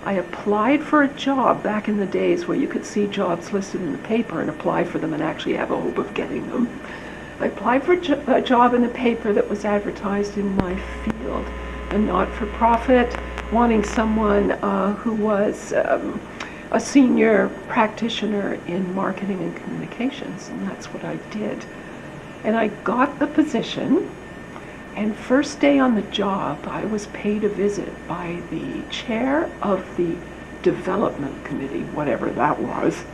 I applied for a job back in the days where you could see jobs listed in the paper and apply for them and actually have a hope of getting them. I applied for a job in the paper that was advertised in my field, a not-for-profit, wanting someone who was a senior practitioner in marketing and communications, and that's what I did. And I got the position, and first day on the job, I was paid a visit by the chair of the development committee, whatever that was.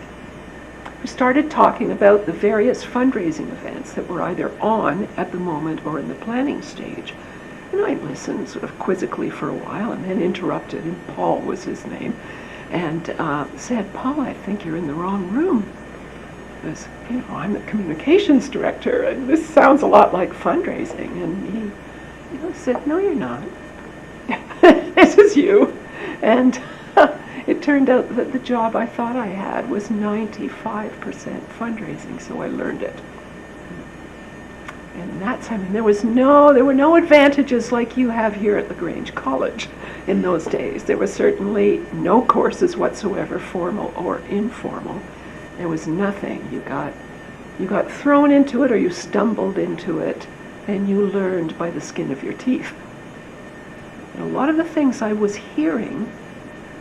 We started talking about the various fundraising events that were either on at the moment or in the planning stage. And I listened sort of quizzically for a while and then interrupted, and Paul was his name, and said, "Paul, I think you're in the wrong room. Because, I'm the communications director, and this sounds a lot like fundraising." And he said, "No, you're not. This is you." And it turned out that the job I thought I had was 95% fundraising, so I learned it. And there were no advantages like you have here at LaGrange College in those days. There was certainly no courses whatsoever, formal or informal. There was nothing. You got thrown into it, or you stumbled into it, and you learned by the skin of your teeth. And a lot of the things I was hearing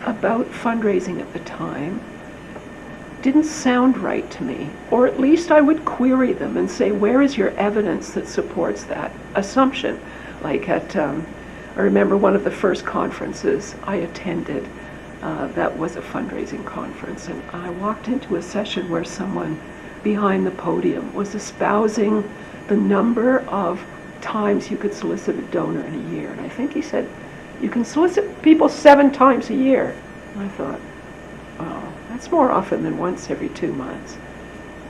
about fundraising at the time didn't sound right to me, or at least I would query them and say, where is your evidence that supports that assumption? Like I remember one of the first conferences I attended, that was a fundraising conference, and I walked into a session where someone behind the podium was espousing the number of times you could solicit a donor in a year. And I think he said, you can solicit people 7 times a year. And I thought, oh, that's more often than once every 2 months.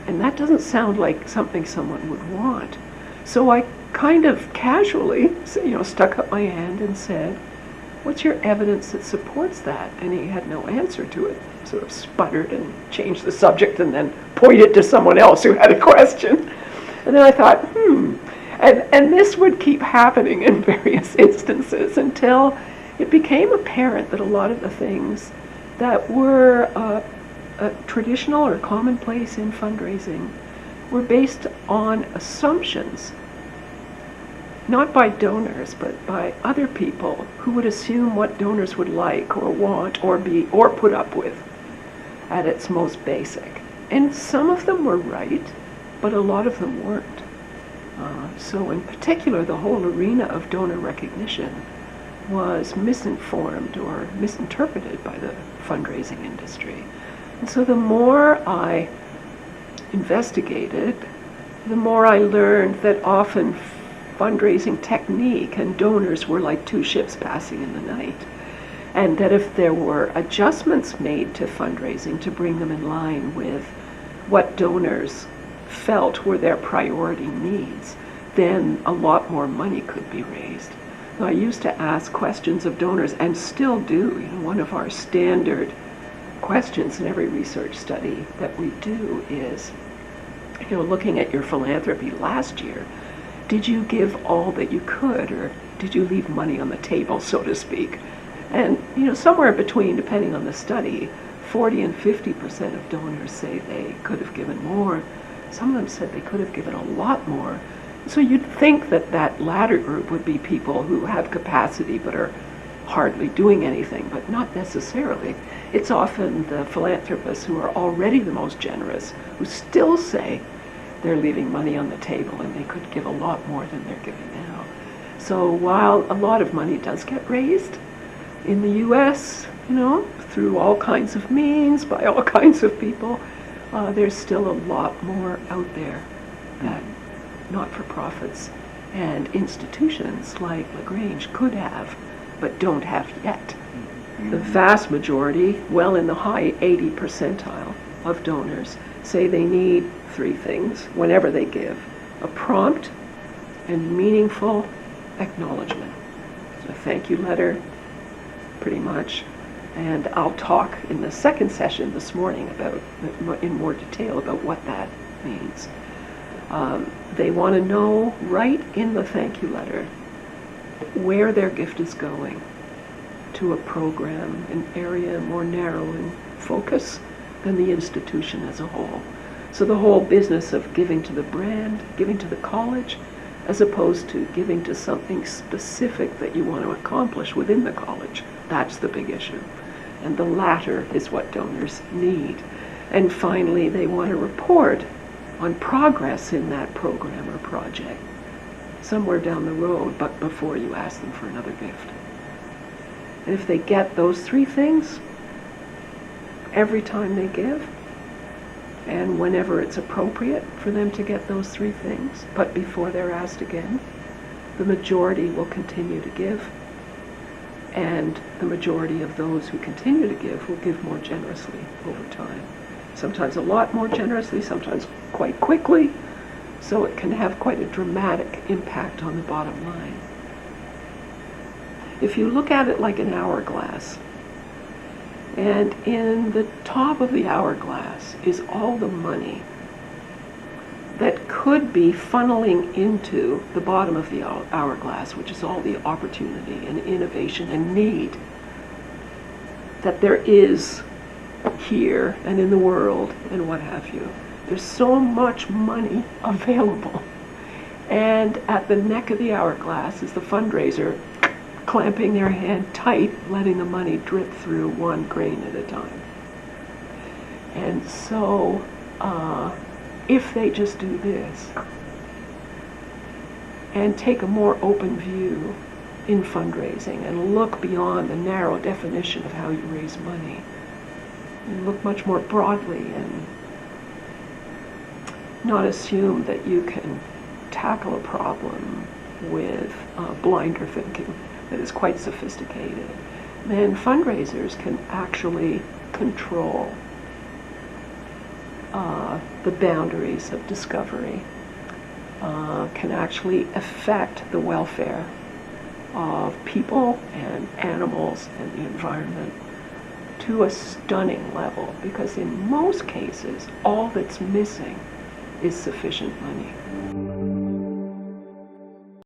And that doesn't sound like something someone would want. So I kind of casually, stuck up my hand and said, what's your evidence that supports that? And he had no answer to it. Sort of sputtered and changed the subject and then pointed to someone else who had a question. And then I thought, And this would keep happening in various instances until it became apparent that a lot of the things that were traditional or commonplace in fundraising were based on assumptions, not by donors, but by other people who would assume what donors would like or want or put up with at its most basic. And some of them were right, but a lot of them weren't. So in particular, the whole arena of donor recognition was misinformed or misinterpreted by the fundraising industry. And so the more I investigated, the more I learned that often fundraising technique and donors were like 2 ships passing in the night. And that if there were adjustments made to fundraising to bring them in line with what donors felt were their priority needs, then a lot more money could be raised. Now, I used to ask questions of donors, and still do. One of our standard questions in every research study that we do is, looking at your philanthropy last year, did you give all that you could, or did you leave money on the table, so to speak? And, somewhere between, depending on the study, 40 and 50% of donors say they could have given more. Some of them said they could have given a lot more. So you'd think that that latter group would be people who have capacity but are hardly doing anything, but not necessarily. It's often the philanthropists who are already the most generous who still say they're leaving money on the table and they could give a lot more than they're giving now. So while a lot of money does get raised in the U.S., through all kinds of means, by all kinds of people, there's still a lot more out there that not-for-profits and institutions like LaGrange could have, but don't have yet. The vast majority, well in the high 80 percentile of donors, say they need 3 things whenever they give: a prompt and meaningful acknowledgement. So a thank you letter, pretty much. And I'll talk in the second session this morning in more detail about what that means. They want to know right in the thank you letter where their gift is going, to a program, an area more narrow in focus than the institution as a whole. So the whole business of giving to the brand, giving to the college, as opposed to giving to something specific that you want to accomplish within the college, that's the big issue. And the latter is what donors need. And finally, they want to report on progress in that program or project somewhere down the road, but before you ask them for another gift. And if they get those three things every time they give, and whenever it's appropriate for them to get those three things, but before they're asked again, the majority will continue to give. And the majority of those who continue to give will give more generously over time. Sometimes a lot more generously, sometimes quite quickly, so it can have quite a dramatic impact on the bottom line. If you look at it like an hourglass, and in the top of the hourglass is all the money that could be funneling into the bottom of the hourglass, which is all the opportunity and innovation and need that there is here and in the world and what have you. There's so much money available. And at the neck of the hourglass is the fundraiser clamping their hand tight, letting the money drip through one grain at a time. And so, if they just do this and take a more open view in fundraising and look beyond the narrow definition of how you raise money, and look much more broadly and not assume that you can tackle a problem with blinder thinking that is quite sophisticated, then fundraisers can actually control the boundaries of discovery, can actually affect the welfare of people and animals and the environment to a stunning level, because in most cases all that's missing is sufficient money.